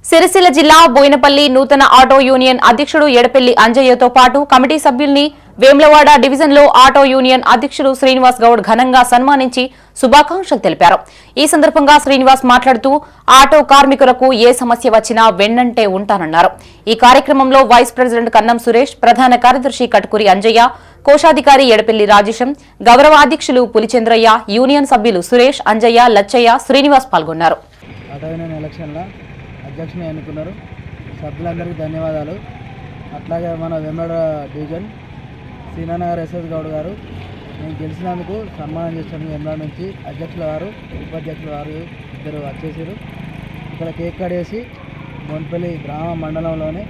[SPEAKER 1] సిరిసిల్ల జిల్లా బోయినపల్లి నూతన ఆటో యూనియన్ అధ్యక్షుడు ఎడపెల్లి అంజయ్యతో పాటు కమిటీ సభ్యుల్ని వేములవాడ డివిజన్లో ఆటో యూనియన్ అధ్యక్షులు శ్రీనివాస్ గౌడ్ ఘనంగా సన్మానించి శుభాకాంక్షలు తెలిపారు. ఈ సందర్భంగా శ్రీనివాస్ మాట్లాడుతూ ఆటో కార్మికులకు ఏ సమస్య వచ్చినా వెన్నంటే ఉంటానన్నారు. ఈ కార్యక్రమంలో వైస్ ప్రెసిడెంట్ కన్నం సురేష్, ప్రధాన కార్యదర్శి కటుకూరి అంజయ్య, కోశాధికారి ఎడపెల్లి రాజేశం, గౌరవ అధ్యక్షులు పులిచంద్రయ్య, యూనియన్ సభ్యులు సురేష్, అంజయ్య, లచ్చయ్య, శ్రీనివాస్ పాల్గొన్నారు.
[SPEAKER 17] అధ్యక్షుని ఎన్నుకున్నారు. సభ్యులందరికీ ధన్యవాదాలు. అట్లాగే మన వేములవాడ డివిజన్ శ్రీనానగర్ ఎస్ఎస్ గౌడ్ గారు నేను గెలిచినందుకు సన్మానం చేస్తాను. వేములవాడ నుంచి అధ్యక్షుల వారు, ఉపాధ్యక్షుల వారు ఇద్దరు వచ్చేసారు. ఇక్కడ కేక్ కడేసి బొన్పల్లి గ్రామ మండలంలోనే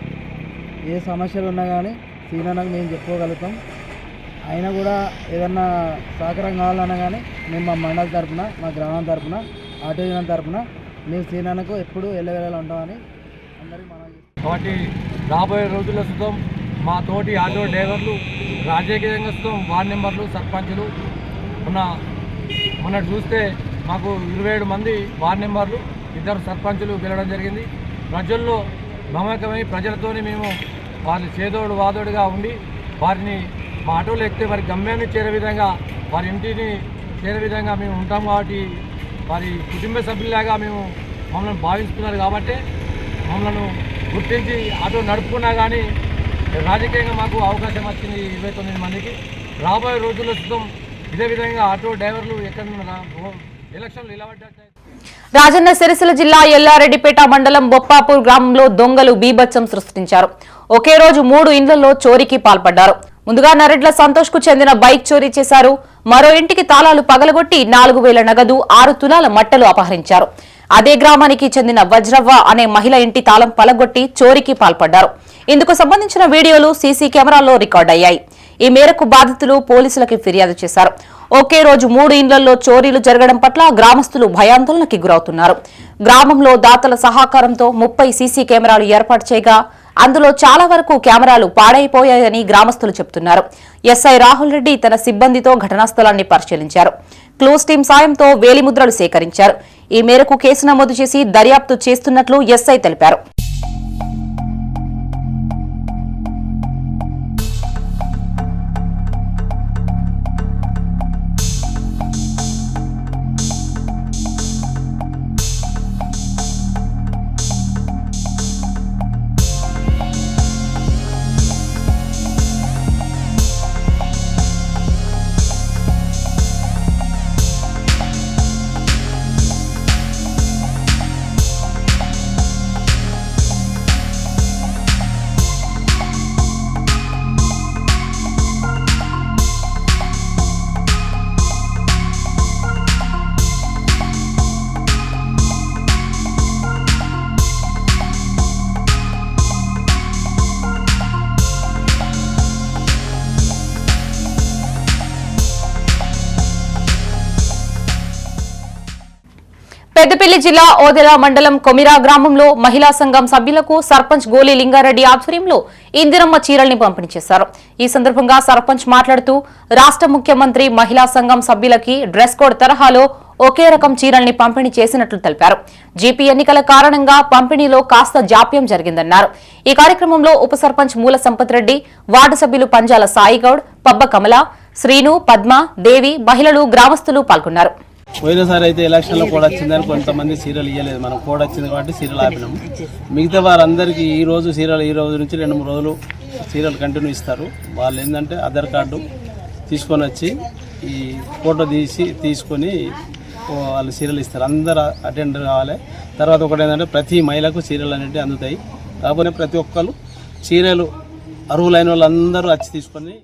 [SPEAKER 17] ఏ సమస్యలు ఉన్నా కానీ శ్రీనానకు మేము చెప్పుకోగలుగుతాం. అయినా కూడా ఏదన్నా సహకారం కావాలన్నా కానీ మేము మా మండలం తరఫున, మా గ్రామం తరఫున, ఆటో యూనియన్ తరఫున మేము శ్రీనానకు ఎప్పుడు ఎల్లవేళలా ఉంటామని అందరికీ మనం.
[SPEAKER 10] కాబట్టి రాబోయే రోజుల్లో సుతం మా తోటి ఆటో డ్రైవర్లు, రాజకీయంగా సుతం వార్డు మెంబర్లు, సర్పంచులు మొన్న చూస్తే మాకు 27 మంది వార్డు మెంబర్లు, 2 సర్పంచులు గెలవడం జరిగింది. ప్రజల్లో మమేకమై ప్రజలతోని మేము వారిని చేదోడు వాదోడుగా ఉండి వారిని మా ఆటోలు ఎక్కితే వారి గమ్యాన్ని చేరే విధంగా, వారి ఇంటిని చేరే విధంగా మేము ఉంటాం. కాబట్టి వారి కుటుంబ సభ్యులాగా మమ్మల్ని భావిస్తున్నారు. కాబట్టి మమ్మల్ని గుర్తించి ఆటో నడుపుకున్నా కానీ రాజకీయంగా మాకు అవకాశం వచ్చింది 29 మందికి. రాబోయే రోజుల్లో సుతం ఇదే విధంగా ఆటో డ్రైవర్లు ఎక్కడ ఎలక్షన్లు నిలబడ్డాయి.
[SPEAKER 1] రాజన్న సిరిసిల్ల జిల్లా ఎల్లారెడ్డిపేట మండలం బొప్పాపూర్ గ్రామంలో దొంగలు బీభత్సం సృష్టించారు. ఒకే రోజు 3 ఇండ్లలో చోరీకి పాల్పడ్డారు. ముందుగా నరెడ్ల సంతోష్ కు చెందిన బైక్ చోరీ చేశారు. మరో ఇంటికి తాళాలు పగలగొట్టి 4000 నగదు, 6 తులాల మట్టలు అపహరించారు. అదే గ్రామానికి చెందిన వజ్రవ్వ అనే మహిళ ఇంటి తాళం పలగొట్టి చోరీకి పాల్పడ్డారు. ఇందుకు సంబంధించిన వీడియోలు సీసీ కెమెరాల్లో రికార్డయ్యాయి. ఈ మేరకు బాధితులు పోలీసులకు ఫిర్యాదు చేశారు. ఒకే రోజు 3 ఇండ్లలో చోరీలు జరగడం పట్ల గ్రామస్తులు భయాందోళనకి గురవుతున్నారు. గ్రామంలో దాతల సహకారంతో 30 సీసీ కెమెరాలు ఏర్పాటు చేయగా అందులో చాలా వరకు కెమెరాలు పాడైపోయాయని గ్రామస్తులు చెబుతున్నారు. ఎస్ఐ రాహుల్ రెడ్డి తన సిబ్బందితో ఘటనా స్థలాన్ని పరిశీలించారు. క్లూస్ టీం సాయంతో వేలిముద్రలు సేకరించారు. ఈ మేరకు కేసు నమోదు చేసి దర్యాప్తు చేస్తున్నట్లు ఎస్ఐ తెలిపారు. పెద్దపల్లి జిల్లా ఓదెల మండలం కొమిరా గ్రామంలో మహిళా సంఘం సభ్యులకు సర్పంచ్ గోలి లింగారెడ్డి ఆధ్వర్యంలో ఇందిరమ్మ చీరల్ని పంపిణీ చేశారు. ఈ సందర్భంగా సర్పంచ్ మాట్లాడుతూ రాష్ట్ర ముఖ్యమంత్రి మహిళా సంఘం సభ్యులకి డ్రెస్ కోడ్ తరహాలో ఒకే రకం చీరల్ని పంపిణీ చేసినట్లు తెలిపారు. జీపీ ఎన్నికల కారణంగా పంపిణీలో కాస్త జాప్యం జరిగిందన్నారు. ఈ కార్యక్రమంలో ఉప సర్పంచ్ మూల సంపత్ రెడ్డి, వార్డు సభ్యులు పంజాల సాయిగౌడ్, పబ్బ కమల, శ్రీను, పద్మ, దేవి, మహిళలు, గ్రామస్తులు పాల్గొన్నారు.
[SPEAKER 17] పోయినసారి అయితే ఎలక్షన్లో కోడ్ వచ్చిందని కొంతమంది సీరియల్ ఇవ్వలేదు. మనం కోడ్ వచ్చింది కాబట్టి సీరియల్ ఆపినాము. మిగతా వారందరికీ ఈ రోజు సీరియల్, ఈ రోజు నుంచి 2-3 రోజులు సీరియల్ కంటిన్యూ ఇస్తారు. వాళ్ళు ఏంటంటే ఆధార్ కార్డు తీసుకొని వచ్చి ఈ ఫోటో తీసుకొని వాళ్ళు సీరియల్ ఇస్తారు. అందరు అటెండ్ కావాలి. తర్వాత ఒకటి ఏంటంటే ప్రతి మహిళకు సీరియల్ అనేవి అందుతాయి. కాకపోతే ప్రతి ఒక్కరు సీరియల్ అర్హులైన వాళ్ళందరూ వచ్చి తీసుకొని.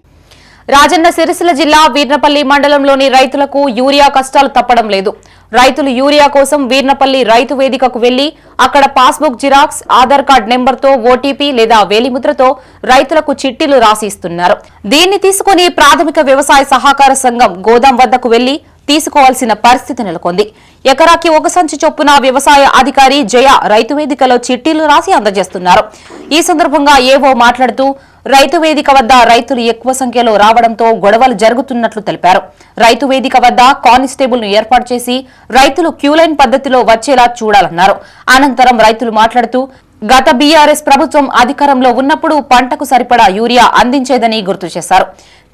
[SPEAKER 1] రాజన్న సిరిసిల్ల జిల్లా వీర్నపల్లి మండలంలోని రైతులకు యూరియా కష్టాలు తప్పడం లేదు. రైతులు యూరియా కోసం వీర్నపల్లి రైతు వేదికకు వెళ్లి అక్కడ పాస్బుక్ జిరాక్స్, ఆధార్ కార్డు నెంబర్తో ఓటీపీ లేదా వేలిముద్రతో రైతులకు చిట్టీలు రాసి ఇస్తున్నారు. దీన్ని తీసుకుని ప్రాథమిక వ్యవసాయ సహకార సంఘం గోదాం వద్దకు వెళ్లి తీసుకోవాల్సిన పరిస్థితి నెలకొంది. ఎకరాకి 1 సంచి చొప్పున వ్యవసాయ అధికారి జయ రైతు వేదికలో చిట్టీలు రాసి అందజేస్తున్నారు. ఈ సందర్భంగా ఏవో మాట్లాడుతూ రైతు వేదిక వద్ద రైతులు ఎక్కువ సంఖ్యలో రావడంతో గొడవలు జరుగుతున్నట్లు తెలిపారు. రైతు వేదిక వద్ద కానిస్టేబుల్ ను ఏర్పాటు చేసి రైతులు క్యూలైన్ పద్ధతిలో వచ్చేలా చూడాలన్నారు. అనంతరం రైతులు మాట్లాడుతూ గత బీఆర్ఎస్ ప్రభుత్వం అధికారంలో ఉన్నప్పుడు పంటకు సరిపడా యూరియా అందించేదని గుర్తు చేశారు.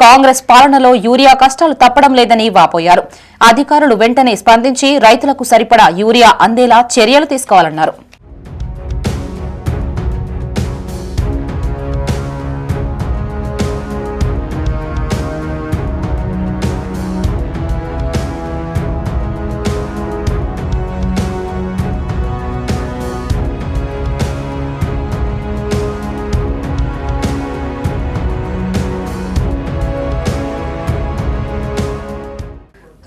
[SPEAKER 1] కాంగ్రెస్ పాలనలో యూరియా కష్టాలు తప్పడం లేదని వాపోయారు. అధికారులు వెంటనే స్పందించి రైతులకు సరిపడా యూరియా అందేలా చర్యలు తీసుకోవాలన్నారు.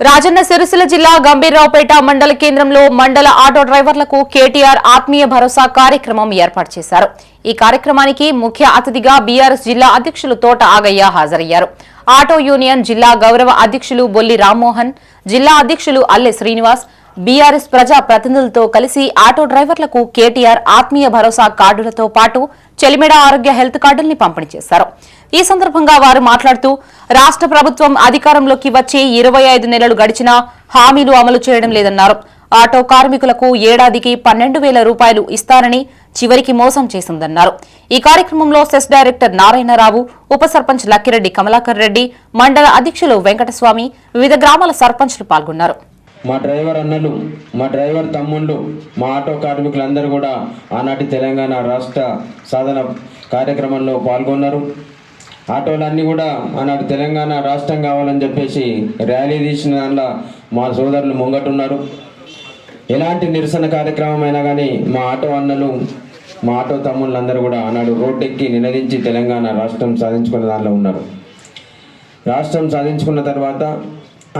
[SPEAKER 1] రాజన్న సిరిసిల్ల జిల్లా గంభీర్రావుపేట మండల కేంద్రంలో మండల ఆటో డ్రైవర్లకు కేటీఆర్ ఆత్మీయ భరోసా కార్యక్రమం ఏర్పాటు చేశారు. ఈ కార్యక్రమానికి ముఖ్య అతిథిగా బీఆర్ఎస్ జిల్లా అధ్యక్షులు తోట ఆగయ్య హాజరయ్యారు. ఆటో యూనియన్ జిల్లా గౌరవ అధ్యక్షులు బొల్లి రామ్మోహన్, జిల్లా అధ్యక్షులు అల్లె శ్రీనివాస్, బీఆర్ఎస్ ప్రజా ప్రతినిధులతో కలిసి ఆటో డ్రైవర్లకు కేటీఆర్ ఆత్మీయ భరోసా కార్డులతో పాటు చెలిమెడ ఆరోగ్య హెల్త్ కార్డుల్ని పంపిణీ చేశారు. ఈ సందర్భంగా వారు మాట్లాడుతూ రాష్ట్ర ప్రభుత్వం అధికారంలోకి వచ్చి 25 నెలలు గడిచినా హామీలు అమలు చేయడం లేదన్నారు. ఆటో కార్మికులకు ఏడాదికి 12,000 రూపాయలు ఇస్తారని చివరికి మోసం చేసిందన్నారు. ఈ కార్యక్రమంలో సెస్ డైరెక్టర్ నారాయణరావు, ఉప సర్పంచ్ లక్కిరెడ్డి కమలాకర్ రెడ్డి, మండల అధ్యక్షులు వెంకటస్వామి, వివిధ గ్రామాల సర్పంచ్లు పాల్గొన్నారు.
[SPEAKER 18] మా డ్రైవర్ అన్నలు, మా డ్రైవర్ తమ్ముళ్ళు, మా ఆటో కార్మికులందరూ కూడా ఆనాటి తెలంగాణ రాష్ట్ర సాధన కార్యక్రమంలో పాల్గొన్నారు. ఆటోలన్నీ కూడా ఆనాటి తెలంగాణ రాష్ట్రం కావాలని చెప్పేసి ర్యాలీ తీసిన దాంట్లో మా సోదరులు ముంగటున్నారు. ఎలాంటి నిరసన కార్యక్రమం అయినా కానీ మా ఆటో అన్నలు, మా ఆటో తమ్ముళ్ళందరూ కూడా ఆనాడు రోడ్డెక్కి నినదించి తెలంగాణ రాష్ట్రం సాధించుకున్న దానిలో ఉన్నారు. రాష్ట్రం సాధించుకున్న తర్వాత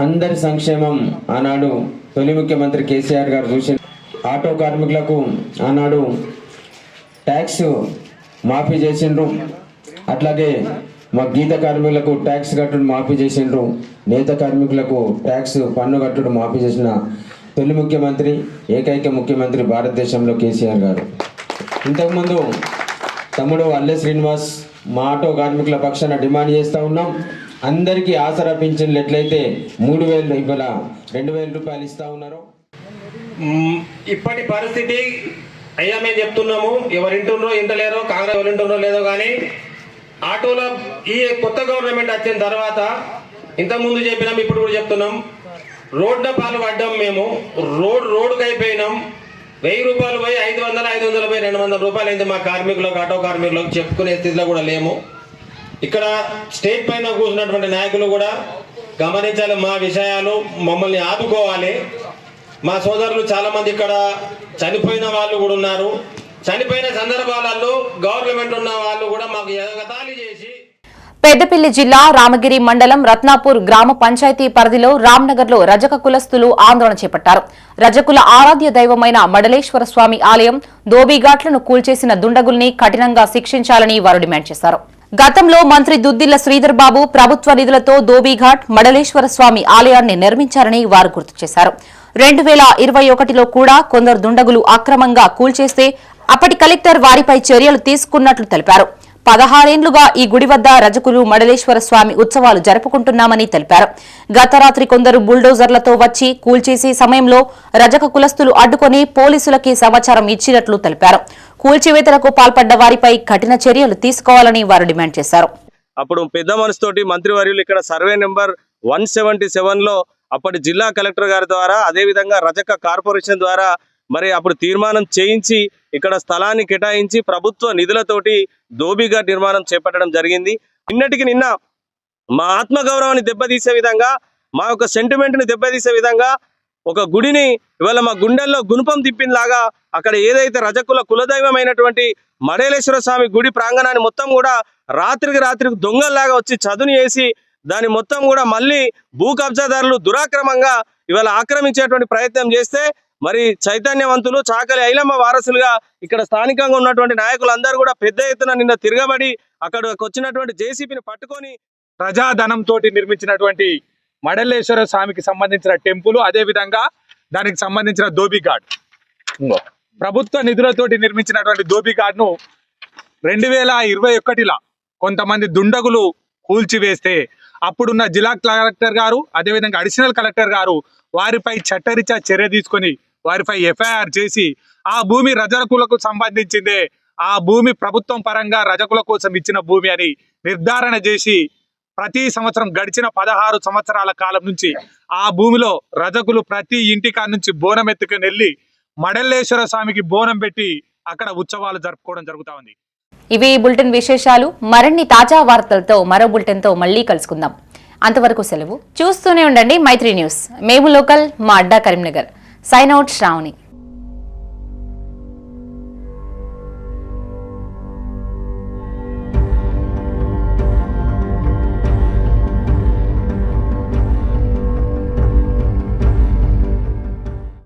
[SPEAKER 18] అందరి సంక్షేమం ఆనాడు తొలి ముఖ్యమంత్రి కేసీఆర్ గారు చూసి ఆటో కార్మికులకు ఆనాడు ట్యాక్స్ మాఫీ చేసిండ్రు. అట్లాగే మా గీత కార్మికులకు ట్యాక్స్ కట్టుడు మాఫీ చేసిండ్రు. నేత కార్మికులకు ట్యాక్స్ పన్ను కట్టుడు మాఫీ చేసిన తొలి ముఖ్యమంత్రి, ఏకైక ముఖ్యమంత్రి భారతదేశంలో కేసీఆర్ గారు. ఇంతకుముందు తమ్ముడు అల్లె శ్రీనివాస్ మా ఆటో కార్మికుల పక్షాన డిమాండ్ చేస్తూ ఉన్నాం. అందరికీ ఆసరా పింఛన్లు ఎట్లయితే 3,000 ఇవాళ 2,000 రూపాయలు ఇస్తూ ఉన్నారు.
[SPEAKER 19] ఇప్పటి పరిస్థితి అయ్యా మేము చెప్తున్నాము, ఎవరింటుండ్రో ఇంటలేరో, కాంగ్రెస్ ఎవరింటుండ్రో లేదో కానీ ఆటోలో ఈ కొత్త గవర్నమెంట్ వచ్చిన తర్వాత ఇంతకుముందు చెప్పినాం, ఇప్పుడు కూడా చెప్తున్నాం, రోడ్ల పాలు పడ్డాం. మేము రోడ్డుకి అయిపోయినాం. 1,000 రూపాయలు పోయి 500, 500 పోయి 200 రూపాయలు అయింది మా కార్మికులకు, ఆటో కార్మికులకు చెప్పుకునే స్థితిలో కూడా లేము. ఇక్కడ స్టేట్ పైన కూర్చున్నటువంటి నాయకులు కూడా గమనించాలి, మా విషయాలు మమ్మల్ని ఆదుకోవాలి. మా సోదరులు చాలా మంది ఇక్కడ చనిపోయిన వాళ్ళు కూడా ఉన్నారు. చనిపోయిన సందర్భాలలో గవర్నమెంట్ ఉన్న వాళ్ళు కూడా మాకు ఎగతాళి చేసి.
[SPEAKER 1] పెద్దపల్లి జిల్లా రామగిరి మండలం రత్నాపూర్ గ్రామ పంచాయతీ పరిధిలో రామ్నగర్లో రజక కులస్తులు ఆందోళన చేపట్టారు. రజకుల ఆరాధ్య దైవమైన మడలేశ్వర స్వామి ఆలయం దోబీఘాట్లను కూల్చేసిన దుండగుల్ని కఠినంగా శిక్షించాలని వారు డిమాండ్ చేశారు. గతంలో మంత్రి దుద్దిల్ల శ్రీధర్ బాబు ప్రభుత్వ నిధులతో దోబీఘాట్ మడలేశ్వర స్వామి ఆలయాన్ని నిర్మించారని వారు గుర్తు చేశారు. 2021లో కూడా కొందరు దుండగులు అక్రమంగా కూల్చేస్తే అప్పటి కలెక్టర్ వారిపై చర్యలు తీసుకున్నట్లు తెలిపారు. 16 ఏళ్లుగా ఈ గుడి వద్ద రజకులు మడలేశ్వర స్వామి ఉత్సవాలు జరుపుకుంటున్నామని తెలిపారు. గత రాత్రి కొందరు బుల్డోజర్లతో వచ్చి కూల్చేసే సమయంలో రజక కులస్తులు అడ్డుకొని పోలీసులకి సమాచారం ఇచ్చినట్లు తెలిపారు. కూల్చివేతలకు పాల్పడ్డ వారిపై కఠిన చర్యలు తీసుకోవాలని వారు డిమాండ్ చేశారు.
[SPEAKER 20] అప్పుడు పెద్ద మనసుతోటి మంత్రివర్యులు ఇక్కడ సర్వే నెంబర్ 177లో అప్పటి జిల్లా కలెక్టర్ గారి ద్వారా, అదేవిధంగా రజక కార్పొరేషన్ ద్వారా మరి అప్పుడు తీర్మానం చేయించి ఇక్కడ స్థలాన్ని కేటాయించి ప్రభుత్వ నిధులతోటి దోబీఘాట్ నిర్మాణం చేపట్టడం జరిగింది. నిన్నటికి నిన్న మా ఆత్మగౌరవాన్ని దెబ్బతీసే విధంగా, మా యొక్క సెంటిమెంట్ని దెబ్బతీసే విధంగా ఒక గుడిని ఇవాళ మా గుండెల్లో గుణపం తిప్పినలాగా అక్కడ ఏదైతే రజకుల కులదైవమైనటువంటి మడలేశ్వర స్వామి గుడి ప్రాంగణాన్ని మొత్తం కూడా రాత్రికి దొంగల్లాగా వచ్చి చదును చేసి దాని మొత్తం కూడా మళ్ళీ భూ కబ్జాదారులు దురాక్రమంగా ఇవాళ ఆక్రమించేటువంటి ప్రయత్నం చేస్తే మరి చైతన్యవంతులు, చాకలి ఐలమ్మ వారసులుగా ఇక్కడ స్థానికంగా ఉన్నటువంటి నాయకులందరూ కూడా పెద్ద ఎత్తున నిన్న తిరగబడి అక్కడికి వచ్చినటువంటి జేసీబీని పట్టుకొని
[SPEAKER 21] ప్రజాధనంతో నిర్మించినటువంటి మడలేశ్వర స్వామికి సంబంధించిన టెంపుల్, అదే విధంగా దానికి సంబంధించిన దోబీఘాట్, ప్రభుత్వ నిధులతోటి నిర్మించినటువంటి దోబీఘాట్ను 2021లో కొంతమంది దుండగులు కూల్చివేస్తే అప్పుడున్న జిల్లా కలెక్టర్ గారు, అదేవిధంగా అడిషనల్ కలెక్టర్ గారు వారిపై చట్టరీత్యా చర్య తీసుకొని వారిపై ఎఫ్ఐఆర్ చేసి ఆ భూమి రజకులకు సంబంధించిందే, ఆ భూమి ప్రభుత్వం పరంగా రజకుల కోసం ఇచ్చిన భూమి అని నిర్ధారణ చేసి ప్రతి సంవత్సరం గడిచిన 16 సంవత్సరాల కాలం నుంచి ఆ భూమిలో రజకులు ప్రతి ఇంటికా నుంచి బోనం ఎత్తుకుని వెళ్ళి మడలేశ్వర స్వామికి బోనం పెట్టి అక్కడ ఉత్సవాలు జరుపుకోవడం జరుగుతా ఉంది.
[SPEAKER 1] ఇవి ఈ బులెటిన్ విశేషాలు. మరిన్ని తాజా వార్తలతో మరో బులెటిన్తో మళ్ళీ కలుసుకుందాం. అంతవరకు సెలవు. చూస్తూనే ఉండండి మైత్రి న్యూస్. మేము లోకల్, మా అడ్డా కరీంనగర్. Sign out Shravani.